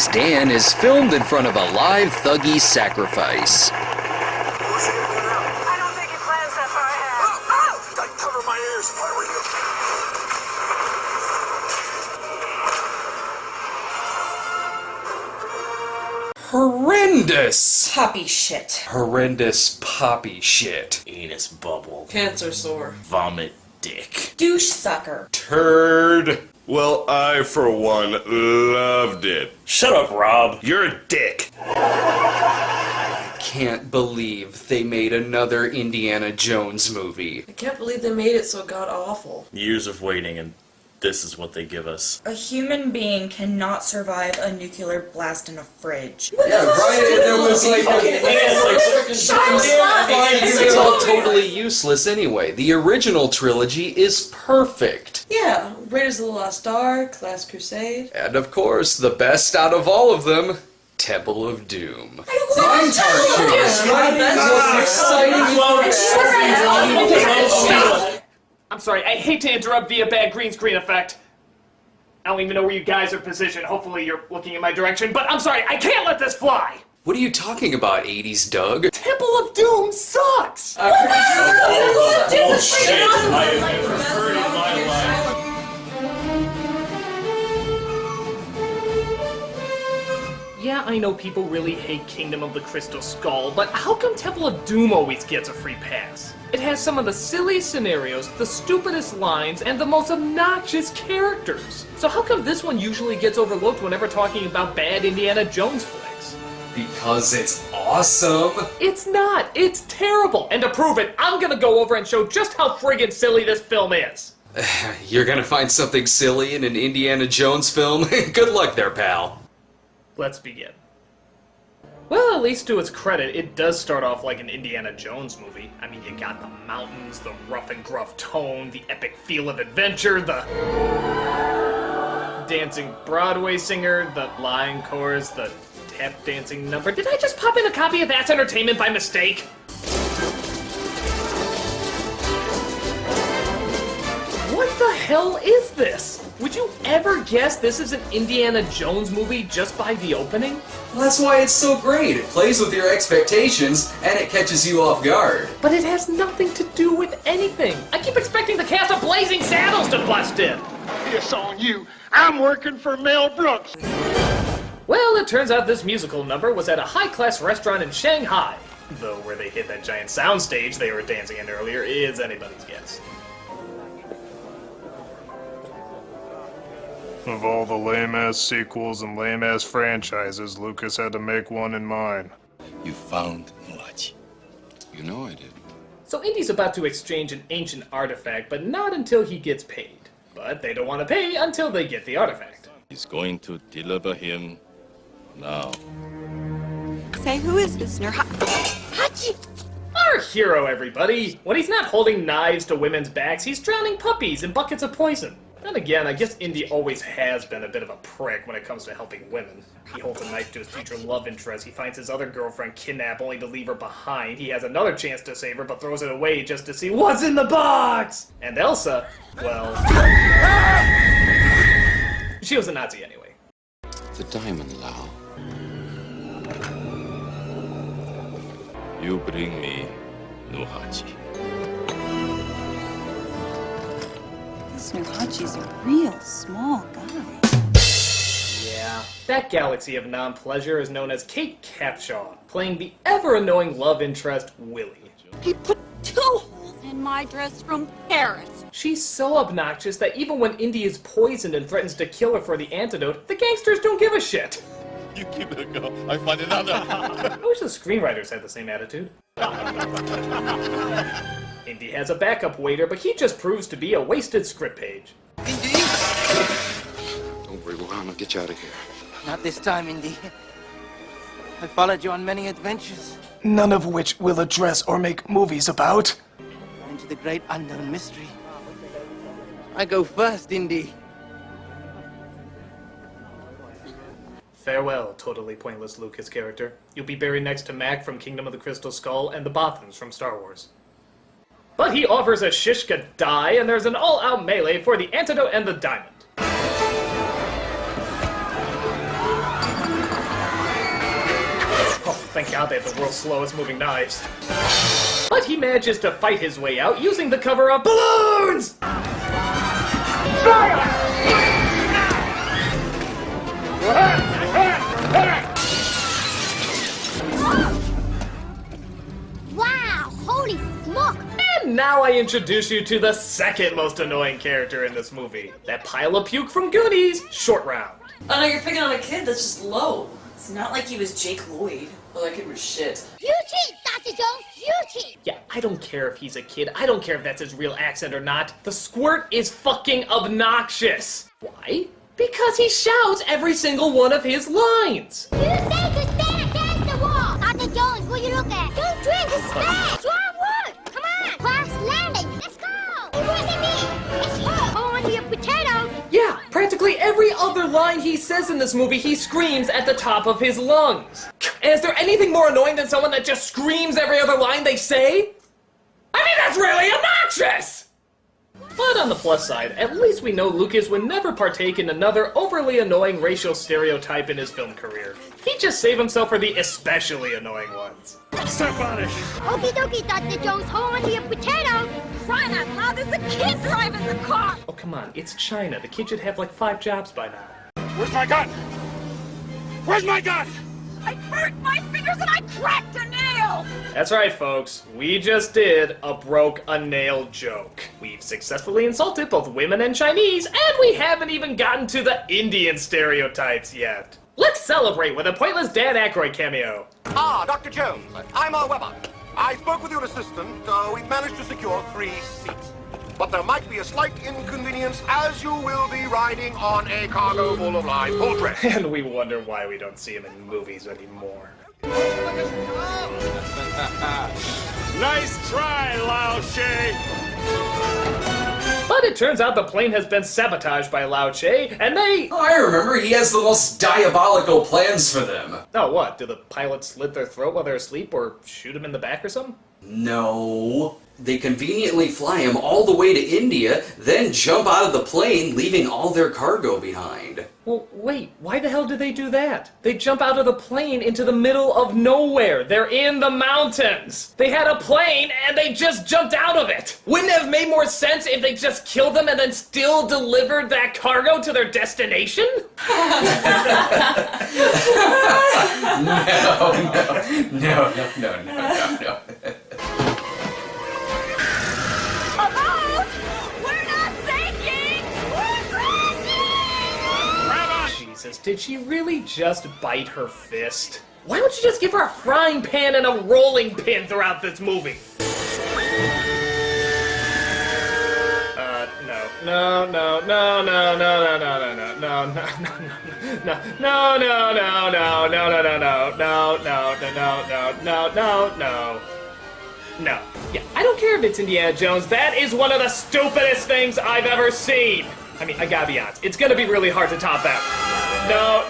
Plays Dan is filmed in front of a live thuggy sacrifice. I don't think he plans that far ahead. I'd cover my ears if I were you. Horrendous! Poppy shit. Horrendous poppy shit. Anus bubble. Cancer sore. Vomit dick. Douche sucker. Turd. Well, I, for one, loved it. Shut up, Rob. You're a dick. Can't believe they made another Indiana Jones movie. I can't believe they made it so god-awful. Years of waiting, and this is what they give us. A human being cannot survive a nuclear blast in a fridge. Yeah, right. There was like it's all totally useless anyway. The original trilogy is perfect. Yeah, Raiders of the Lost Ark, Last Crusade. And of course, the best out of all of them, Temple of Doom. I'm sorry, I hate to interrupt via bad green screen effect. I don't even know where you guys are positioned. Hopefully you're looking in my direction, but I'm sorry, I can't let this fly! What are you talking about, 80s Doug? Temple of Doom sucks! Bullshit! I have never heard in my life. Yeah, I know people really hate Kingdom of the Crystal Skull, but how come Temple of Doom always gets a free pass? It has some of the silliest scenarios, the stupidest lines, and the most obnoxious characters. So how come this one usually gets overlooked whenever talking about bad Indiana Jones flicks? Because it's awesome. It's not. It's terrible. And to prove it, I'm gonna go over and show just how friggin' silly this film is. You're gonna find something silly in an Indiana Jones film? Good luck there, pal. Let's begin. Well, at least to its credit, it does start off like an Indiana Jones movie. I mean, you got the mountains, the rough and gruff tone, the epic feel of adventure, the dancing Broadway singer, the line chorus, the tap dancing number. Did I just pop in a copy of That's Entertainment by mistake? What the hell is this? Would you ever guess this is an Indiana Jones movie just by the opening? Well, that's why it's so great. It plays with your expectations, and it catches you off guard. But it has nothing to do with anything. I keep expecting the cast of Blazing Saddles to bust in. It's on you. I'm working for Mel Brooks. Well, it turns out this musical number was at a high-class restaurant in Shanghai. Though where they hit that giant soundstage they were dancing in earlier is anybody's guess. Of all the lame-ass sequels and lame-ass franchises, Lucas had to make one in mine. You found Muachi. You know I did. So Indy's about to exchange an ancient artifact, but not until he gets paid. But they don't want to pay until they get the artifact. He's going to deliver him now. Say, who is this Hachi? Our hero, everybody! When he's not holding knives to women's backs, he's drowning puppies in buckets of poison. Then again, I guess Indy always has been a bit of a prick when it comes to helping women. He holds a knife to his future love interest, he finds his other girlfriend kidnapped only to leave her behind, he has another chance to save her but throws it away just to see what's in the box! And Elsa, well... she was a Nazi anyway. The diamond, Lao. You bring me Nuhachi. This Hachi's a real small guy. Yeah, that galaxy of non-pleasure is known as Kate Capshaw, playing the ever-annoying love interest, Willie. He put 2 holes in my dress from Paris. She's so obnoxious that even when Indy is poisoned and threatens to kill her for the antidote, the gangsters don't give a shit. You give it a go. I find another. I wish the screenwriters had the same attitude. Indy has a backup waiter, but he just proves to be a wasted script page. Indy! Don't worry, Luan. I'll get you out of here. Not this time, Indy. I followed you on many adventures. None of which we'll address or make movies about. Into the great unknown mystery. I go first, Indy. Farewell, totally pointless Lucas character. You'll be buried next to Mac from Kingdom of the Crystal Skull and the Bothans from Star Wars. But he offers a Shishka die, and there's an all-out melee for the antidote and the diamond. Thank God they have the world's slowest moving knives. But he manages to fight his way out using the cover of balloons! Wow, holy smoke! And now I introduce you to the second most annoying character in this movie. That pile of puke from Goonies, Short Round. Oh no, you're picking on a kid that's just low. It's not like he was Jake Lloyd. Well, that kid was shit. You cheat, Dr. Jones, you cheat! Yeah, I don't care if he's a kid. I don't care if that's his real accent or not. The squirt is fucking obnoxious. Why? Because he shouts every single one of his lines. You say to stand against the wall! Dr. Jones, what you look at? Don't drink, it's bad! Strong wood! Come on! Crash landing! Let's go! It wasn't me! It's you! Hold on to your potatoes! Yeah, practically every other line he says in this movie, he screams at the top of his lungs. And is there anything more annoying than someone that just screams every other line they say? I mean, that's really obnoxious! But on the plus side, at least we know Lucas would never partake in another overly annoying racial stereotype in his film career. He'd just save himself for the especially annoying ones. Step on it! Okie dokie, Dr. Jones, hold on to your potatoes! Crying out loud, there's a kid driving the car! Oh, come on, it's China. The kid should have like 5 jobs by now. Where's my gun? Where's my gun? I burnt my fingers and I cracked a nail! That's right, folks. We just did a broke a nail joke. We've successfully insulted both women and Chinese, and we haven't even gotten to the Indian stereotypes yet. Let's celebrate with a pointless Dan Aykroyd cameo. Ah, Dr. Jones, I'm Weber. I spoke with your assistant. We've managed to secure 3 seats. But there might be a slight inconvenience as you will be riding on a cargo full of live poultry. And we wonder why we don't see him in movies anymore. Nice try, Lao Che! But it turns out the plane has been sabotaged by Lao Che, and they... Oh, I remember. He has the most diabolical plans for them. Oh, what? Do the pilots slit their throat while they're asleep, or shoot him in the back or something? No. They conveniently fly him all the way to India, then jump out of the plane, leaving all their cargo behind. Well, wait, why the hell did they do that? They jump out of the plane into the middle of nowhere. They're in the mountains. They had a plane and they just jumped out of it. Wouldn't it have made more sense if they just killed them and then still delivered that cargo to their destination? No. About! We're not sinking! We're crashing! Jesus, did she really just bite her fist? Why don't you just give her a frying pan and a rolling pin throughout this movie? No. Yeah, I don't care if it's Indiana Jones. That is one of the stupidest things I've ever seen. I mean, I gotta be honest. It's gonna be really hard to top that. No.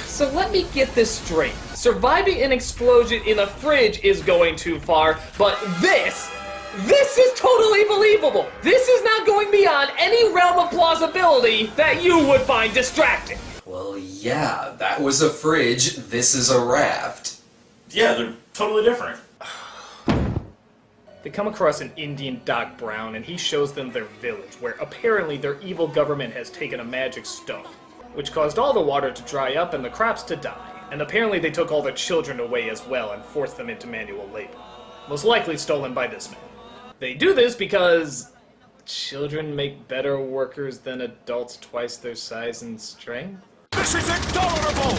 So let me get this straight. Surviving an explosion in a fridge is going too far, but this is totally believable. This is not going beyond any realm of plausibility that you would find distracting. Well, yeah, that was a fridge. This is a raft. Yeah, they're totally different. They come across an Indian Doc Brown, and he shows them their village, where apparently their evil government has taken a magic stone, which caused all the water to dry up and the crops to die. And apparently they took all their children away as well and forced them into manual labor. Most likely stolen by this man. They do this because children make better workers than adults twice their size and strength? This is intolerable!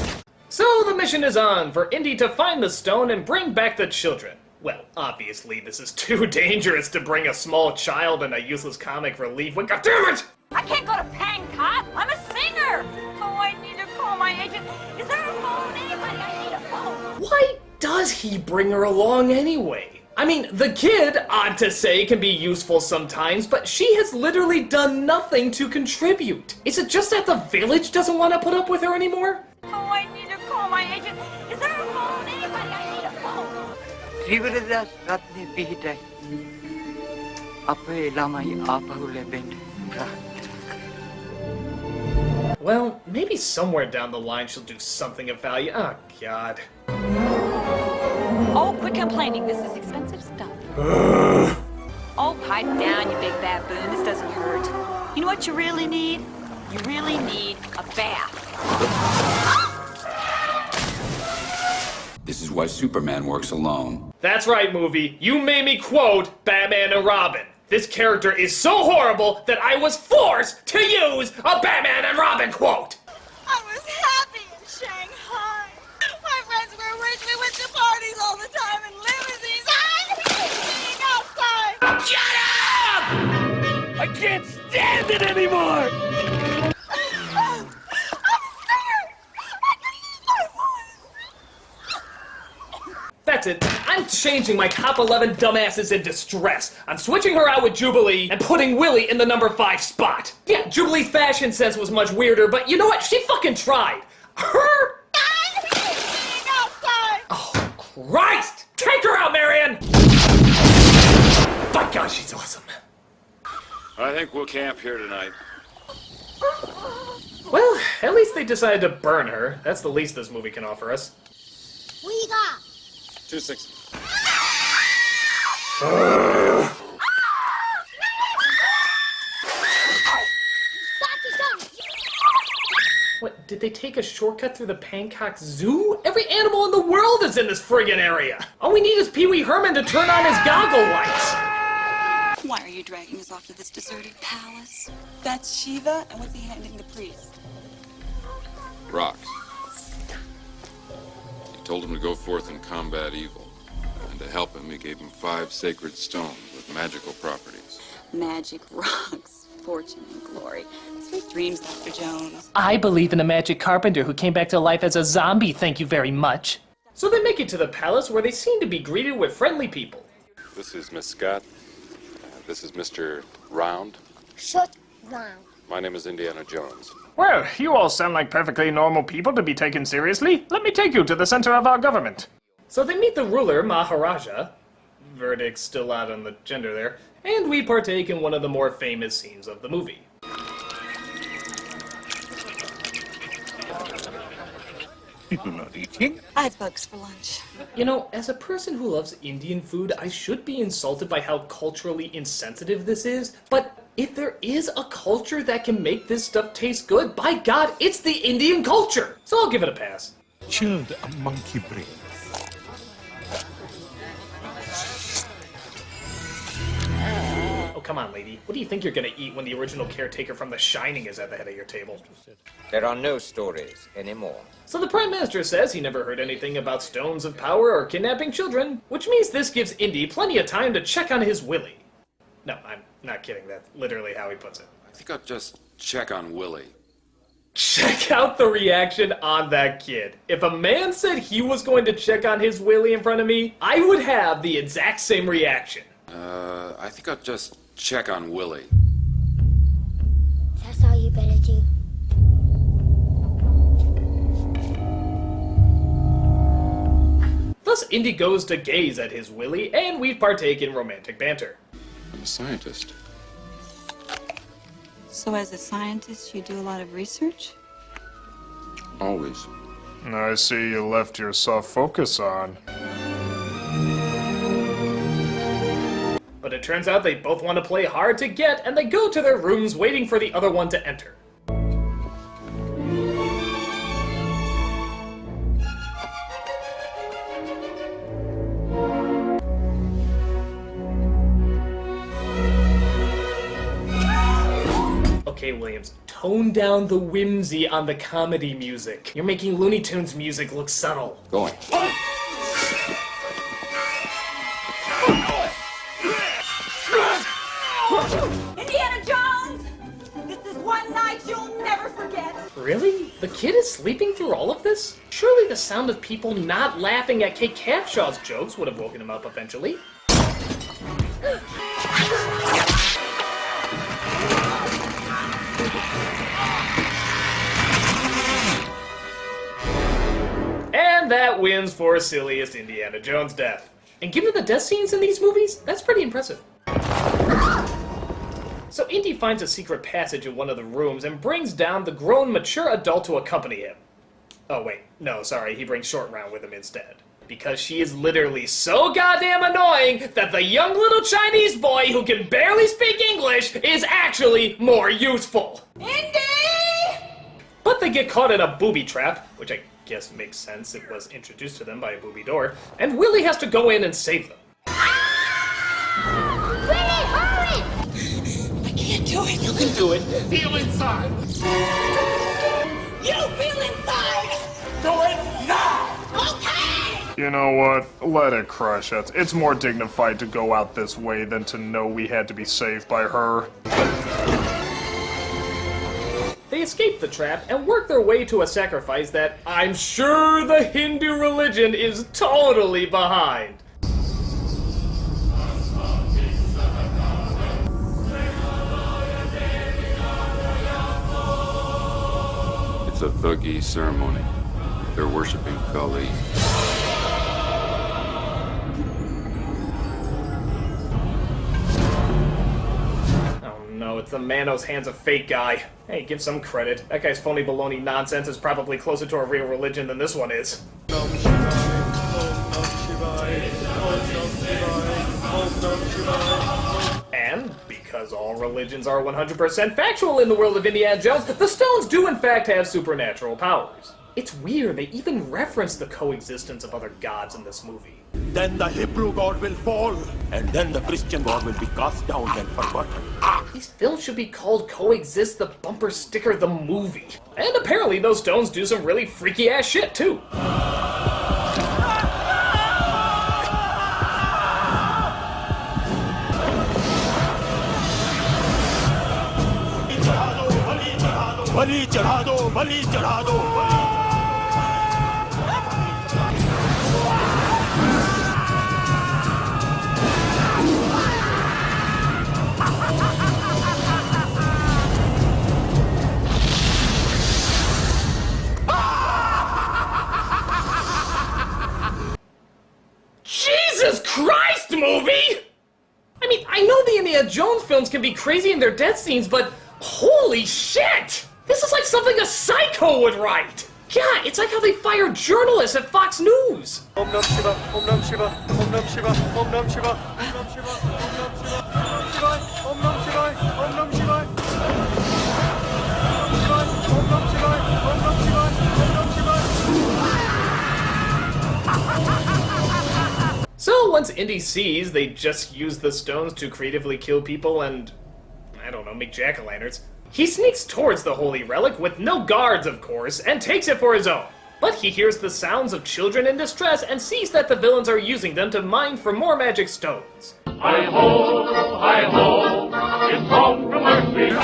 So the mission is on for Indy to find the stone and bring back the children. Well, obviously this is too dangerous to bring a small child and a useless comic relief when— God damn it! I can't go to Pancot! I'm a singer! Oh, I need to call my agent. Is there a phone? Anybody? I need a phone! Why does he bring her along anyway? I mean, the kid, odd to say, can be useful sometimes, but she has literally done nothing to contribute. Is it just that the village doesn't want to put up with her anymore? Oh, I need to call my agent. Is there a phone? Anybody? I need a phone! Trivela ratne pihitay. Ape lamay apahule bend. Well, maybe somewhere down the line she'll do something of value. Oh, God. Oh, quit complaining. This is expensive stuff. Oh, pipe down, you big baboon. This doesn't hurt. You know what you really need? You really need a bath. This is why Superman works alone. That's right, movie. You made me quote Batman and Robin. This character is so horrible that I was forced to use a Batman and Robin quote. I was happy in Shanghai. My friends were rich. We went to parties all the time in limousines. I hate being outside. Shut up! I can't stand it anymore! That's it. I'm changing my top 11 dumbasses in distress. I'm switching her out with Jubilee and putting Willie in the number 5 spot. Yeah, Jubilee's fashion sense was much weirder, but you know what? She fucking tried. Her... Oh, Christ! Take her out, Marion! By God, she's awesome. I think we'll camp here tonight. Well, at least they decided to burn her. That's the least this movie can offer us. What you got? 260. What, did they take a shortcut through the Bangkok Zoo? Every animal in the world is in this friggin' area. All we need is Pee Wee Herman to turn on his goggle lights. Why are you dragging us off to this deserted palace? That's Shiva, and what's he handing the priest? Rocks. He told him to go forth and combat evil. And to help him, he gave him 5 sacred stones with magical properties. Magic rocks, fortune and glory. Sweet dreams, Dr. Jones. I believe in a magic carpenter who came back to life as a zombie, thank you very much. So they make it to the palace where they seem to be greeted with friendly people. This is Miss Scott. This is Mr. Round. Shut down. My name is Indiana Jones. Well, you all sound like perfectly normal people to be taken seriously. Let me take you to the center of our government. So they meet the ruler, Maharaja. Verdict's still out on the gender there. And we partake in one of the more famous scenes of the movie. People not eating? I had bugs for lunch. You know, as a person who loves Indian food, I should be insulted by how culturally insensitive this is, but if there is a culture that can make this stuff taste good, by God, it's the Indian culture! So I'll give it a pass. Chilled monkey brain. Oh, come on, lady. What do you think you're gonna eat when the original caretaker from The Shining is at the head of your table? There are no stories anymore. So the Prime Minister says he never heard anything about stones of power or kidnapping children, which means this gives Indy plenty of time to check on his Willie. No, I'm not kidding. That's literally how he puts it. I think I'll just check on Willie. Check out the reaction on that kid. If a man said he was going to check on his Willie in front of me, I would have the exact same reaction. I think I'll just check on Willie. That's all you better do. Thus, Indy goes to gaze at his Willie, and we partake in romantic banter. I'm a scientist. So as a scientist, you do a lot of research? Always. I see you left your soft focus on. But it turns out they both want to play hard to get, and they go to their rooms waiting for the other one to enter. Okay, Williams, tone down the whimsy on the comedy music. You're making Looney Tunes music look subtle. Going. Indiana Jones! This is one night you'll never forget. Really? The kid is sleeping through all of this? Surely the sound of people not laughing at Kate Capshaw's jokes would have woken him up eventually. And that wins for silliest Indiana Jones death. And given the death scenes in these movies, that's pretty impressive. So Indy finds a secret passage in one of the rooms and brings down the grown, mature adult to accompany him. Oh wait, no, sorry, he brings Short Round with him instead. Because she is literally so goddamn annoying that the young little Chinese boy who can barely speak English is actually more useful. Indy! But they get caught in a booby trap, which I guess makes sense, it was introduced to them by a booby door, and Willie has to go in and save them. Willie, hurry! I can't do it. You can do it. Feel inside. You feel inside! Do it now! Okay! You know what? Let it crush us. It's more dignified to go out this way than to know we had to be saved by her. They escape the trap and work their way to a sacrifice that I'm sure the Hindu religion is totally behind. It's a thuggy ceremony. They're worshiping Kali. No, it's the man whose hand's a fake guy. Hey, give some credit. That guy's phony baloney nonsense is probably closer to a real religion than this one is. And because all religions are 100% factual in the world of Indiana Jones, the stones do in fact have supernatural powers. It's weird, they even reference the coexistence of other gods in this movie. Then the Hebrew God will fall, and then the Christian God will be cast down and forgotten. These films should be called Coexist the Bumper Sticker the Movie. And apparently those stones do some really freaky ass shit too. Bali chढ़ा bali chढ़ा Jesus Christ, movie! I mean, I know the Indiana Jones films can be crazy in their death scenes, but holy shit! This is like something a psycho would write! Yeah, it's like how they fire journalists at Fox News! Om Nam Shiva, Om Nam Shiva, Om Nam Shiva, Om Nam Shiva, Om Nam Shiva, Om Nam Shiva, Om Nam Shiva, Om Nam Shiva, Om Nam Shiva, Om Nam Shiva, Om Nam Shiva. So once Indy sees they just use the stones to creatively kill people and, I don't know, make jack-o'-lanterns, he sneaks towards the holy relic with no guards, of course, and takes it for his own. But he hears the sounds of children in distress and sees that the villains are using them to mine for more magic stones. Hi-ho, it's home from Earthly.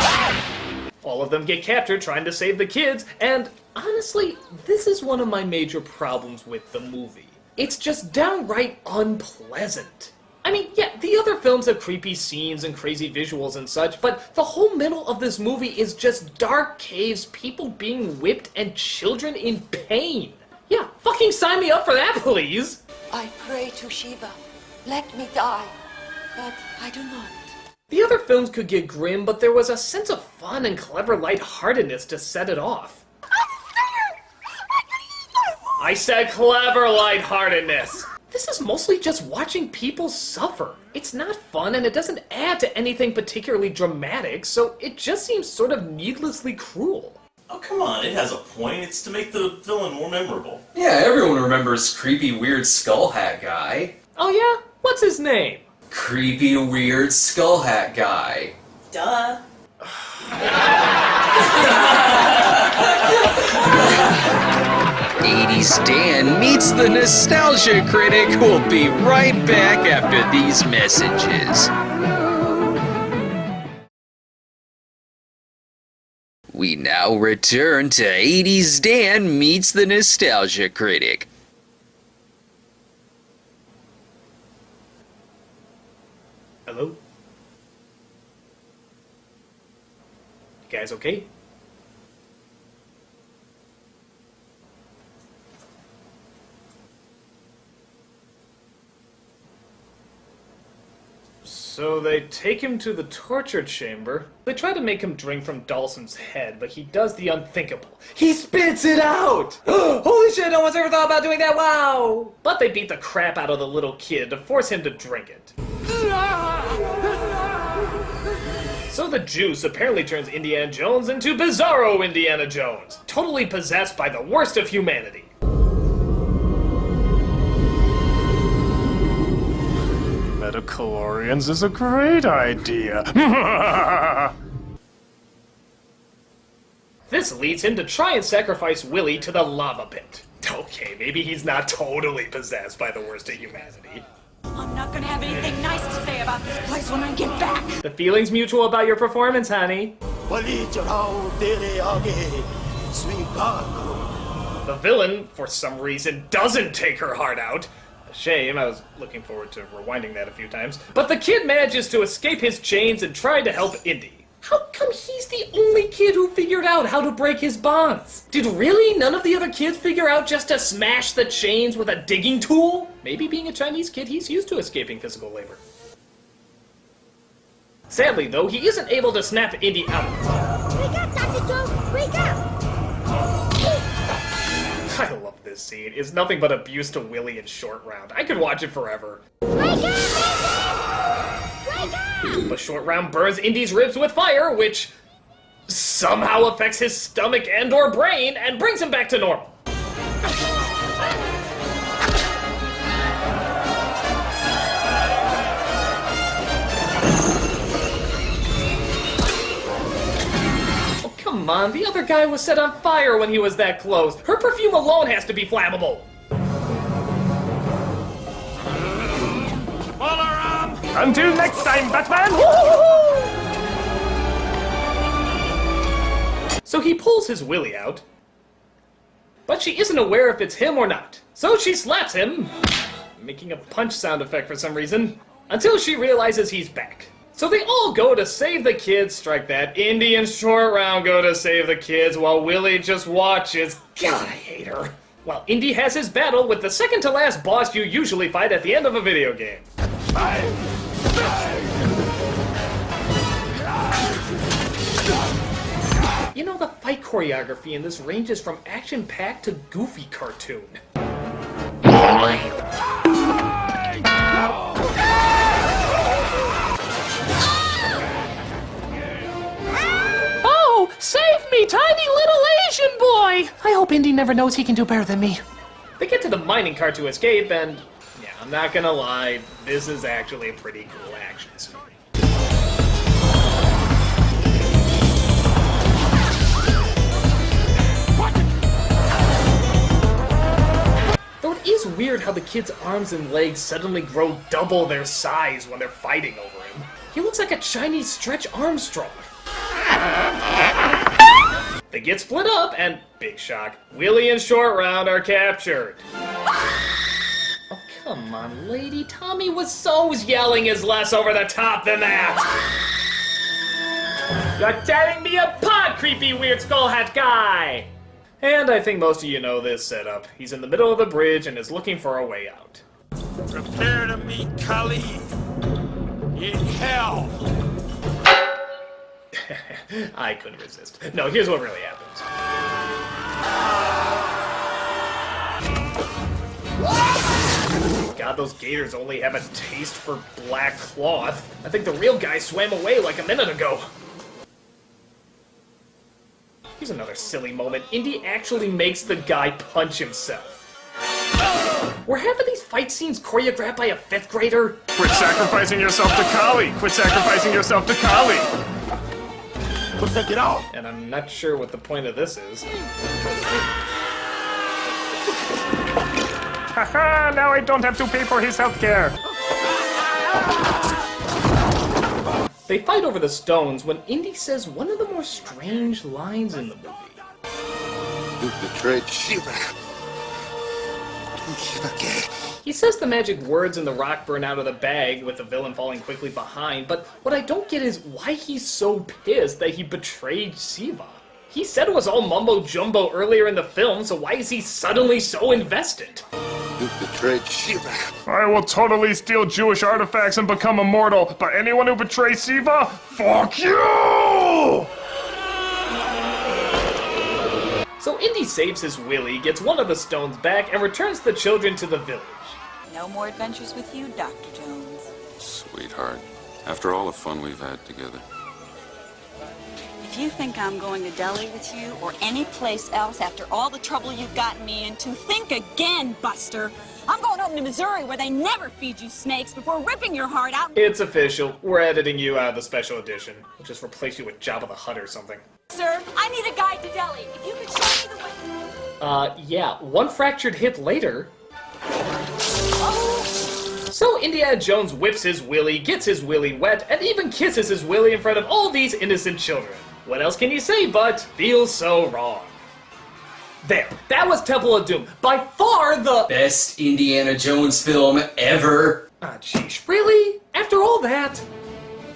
All of them get captured trying to save the kids, and honestly, this is one of my major problems with the movie. It's just downright unpleasant. I mean, yeah, the other films have creepy scenes and crazy visuals and such, but the whole middle of this movie is just dark caves, people being whipped, and children in pain. Yeah, fucking sign me up for that, please! I pray to Shiva. Let me die. But I do not. The other films could get grim, but there was a sense of fun and clever lightheartedness to set it off. I said clever lightheartedness! This is mostly just watching people suffer. It's not fun and it doesn't add to anything particularly dramatic, so it just seems sort of needlessly cruel. Oh, come on, it has a point. It's to make the villain more memorable. Yeah, everyone remembers creepy, weird skull hat guy. Oh yeah? What's his name? Creepy, weird skull hat guy. Duh. 80s Dan meets the Nostalgia Critic. We'll be right back after these messages. We now return to 80s Dan meets the Nostalgia Critic. Hello? You guys okay? So they take him to the torture chamber. They try to make him drink from Dawson's head, but he does the unthinkable. He spits it out! Holy shit, no one's ever thought about doing that, wow! But they beat the crap out of the little kid to force him to drink it. So the juice apparently turns Indiana Jones into Bizarro Indiana Jones, totally possessed by the worst of humanity. Metachlorians is a great idea. This leads him to try and sacrifice Willie to the lava pit. Okay, maybe he's not totally possessed by the worst of humanity. I'm not gonna have anything nice to say about this place when I get back. The feeling's mutual about your performance, honey. The villain, for some reason, doesn't take her heart out. A shame, I was looking forward to rewinding that a few times. But the kid manages to escape his chains and try to help Indy. How come he's the only kid who figured out how to break his bonds? Did really none of the other kids figure out just to smash the chains with a digging tool? Maybe being a Chinese kid, he's used to escaping physical labor. Sadly, though, he isn't able to snap Indy out. Wake up, Dr. Jones! Wake up! I love this scene. It's nothing but abuse to Willie and Short Round. I could watch it forever. Wake up! Wake up! But Short Round burns Indy's ribs with fire, which somehow affects his stomach and or brain and brings him back to normal. Oh, come on. The other guy was set on fire when he was that close. Her perfume alone has to be flammable. Until next time, Batman! So he pulls his Willie out, but she isn't aware if it's him or not. So she slaps him, making a punch sound effect for some reason, until she realizes he's back. So they all go to save the kids, strike that. Indy and Short Round go to save the kids while Willie just watches. God, I hate her. While Indy has his battle with the second to last boss you usually fight at the end of a video game. You know, the fight choreography in this ranges from action-packed to goofy cartoon. Oh, save me, tiny little Asian boy! I hope Indy never knows he can do better than me. They get to the mining cart to escape, and yeah, I'm not gonna lie, this is actually a pretty cool action scene. Though it is weird how the kid's arms and legs suddenly grow double their size when they're fighting over him. He looks like a Chinese Stretch Armstrong. They get split up, and, big shock, Willie and Short Round are captured. Oh, come on, lady. Tommy was so yelling is less over the top than that. You're tearing me apart, creepy weird skull hat guy! And I think most of you know this setup. He's in the middle of the bridge and is looking for a way out. Prepare to meet Kali in hell. I couldn't resist. No, here's what really happens. God, those gators only have a taste for black cloth. I think the real guy swam away like a minute ago. Here's another silly moment. Indy actually makes the guy punch himself. Were half of these fight scenes choreographed by a 5th grader? Quit sacrificing yourself to Kali! Quit sacrificing yourself to Kali! Get out! And I'm not sure what the point of this is. Haha, now I don't have to pay for his healthcare! They fight over the stones when Indy says one of the more strange lines in the movie. You betrayed Shiva. He says the magic words in the rock burn out of the bag, with the villain falling quickly behind, but what I don't get is why he's so pissed that he betrayed Shiva. He said it was all mumbo-jumbo earlier in the film, so why is he suddenly so invested? You betrayed Shiva. I will totally steal Jewish artifacts and become immortal, but anyone who betrays Shiva, fuck you! So Indy saves his Willie, gets one of the stones back, and returns the children to the village. No more adventures with you, Dr. Jones. Sweetheart, after all the fun we've had together. If you think I'm going to deli with you or any place else after all the trouble you've gotten me into, think again, Buster. I'm going home to Missouri where they never feed you snakes before ripping your heart out. It's official. We're editing you out of the special edition. We'll just replace you with Jabba the Hutt or something. Sir, I need a guide to deli. If you could show me the way. Yeah, one fractured hip later. So Indiana Jones whips his Willie, gets his Willie wet, and even kisses his Willie in front of all these innocent children. What else can you say but, feels so wrong? There, that was Temple of Doom. By far the best Indiana Jones film ever. Ah, jeez, really? After all that?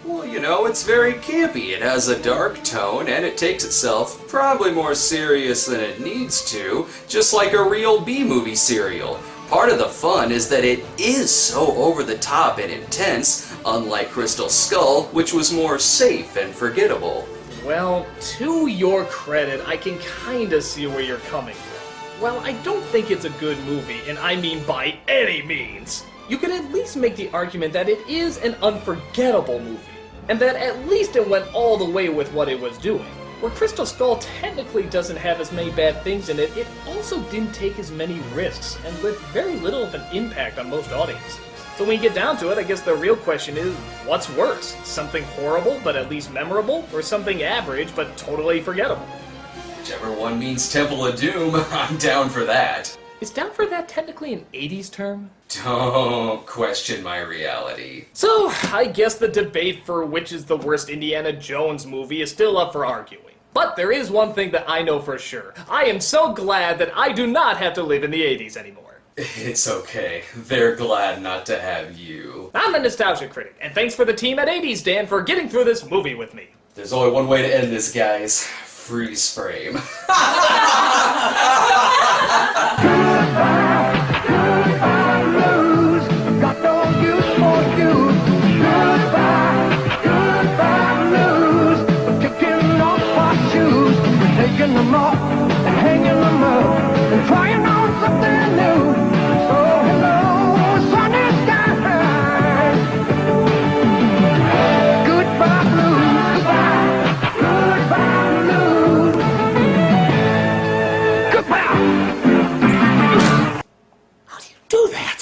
Well, you know, it's very campy. It has a dark tone, and it takes itself probably more serious than it needs to, just like a real B-movie serial. Part of the fun is that it is so over-the-top and intense, unlike Crystal Skull, which was more safe and forgettable. Well, to your credit, I can kinda see where you're coming from. Well, I don't think it's a good movie, and I mean by any means. You could at least make the argument that it is an unforgettable movie, and that at least it went all the way with what it was doing. Where Crystal Skull technically doesn't have as many bad things in it, it also didn't take as many risks, and left very little of an impact on most audiences. So when you get down to it, I guess the real question is, what's worse? Something horrible but at least memorable, or something average but totally forgettable? Whichever one means Temple of Doom, I'm down for that. Is down for that technically an 80s term? Don't question my reality. So, I guess the debate for which is the worst Indiana Jones movie is still up for arguing. But there is one thing that I know for sure. I am so glad that I do not have to live in the 80s anymore. It's okay. They're glad not to have you. I'm the Nostalgia Critic, and thanks for the team at 80s Dan for getting through this movie with me. There's only one way to end this, guys. Freeze frame. Taking them off and hanging them up and trying on something new. So hello, sunny skies. Goodbye blues, goodbye, goodbye blues. Goodbye. How do you do that?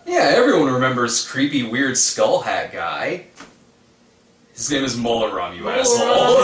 Yeah, everyone remembers creepy, weird skull hat guy. His name is Mulleron, you asshole.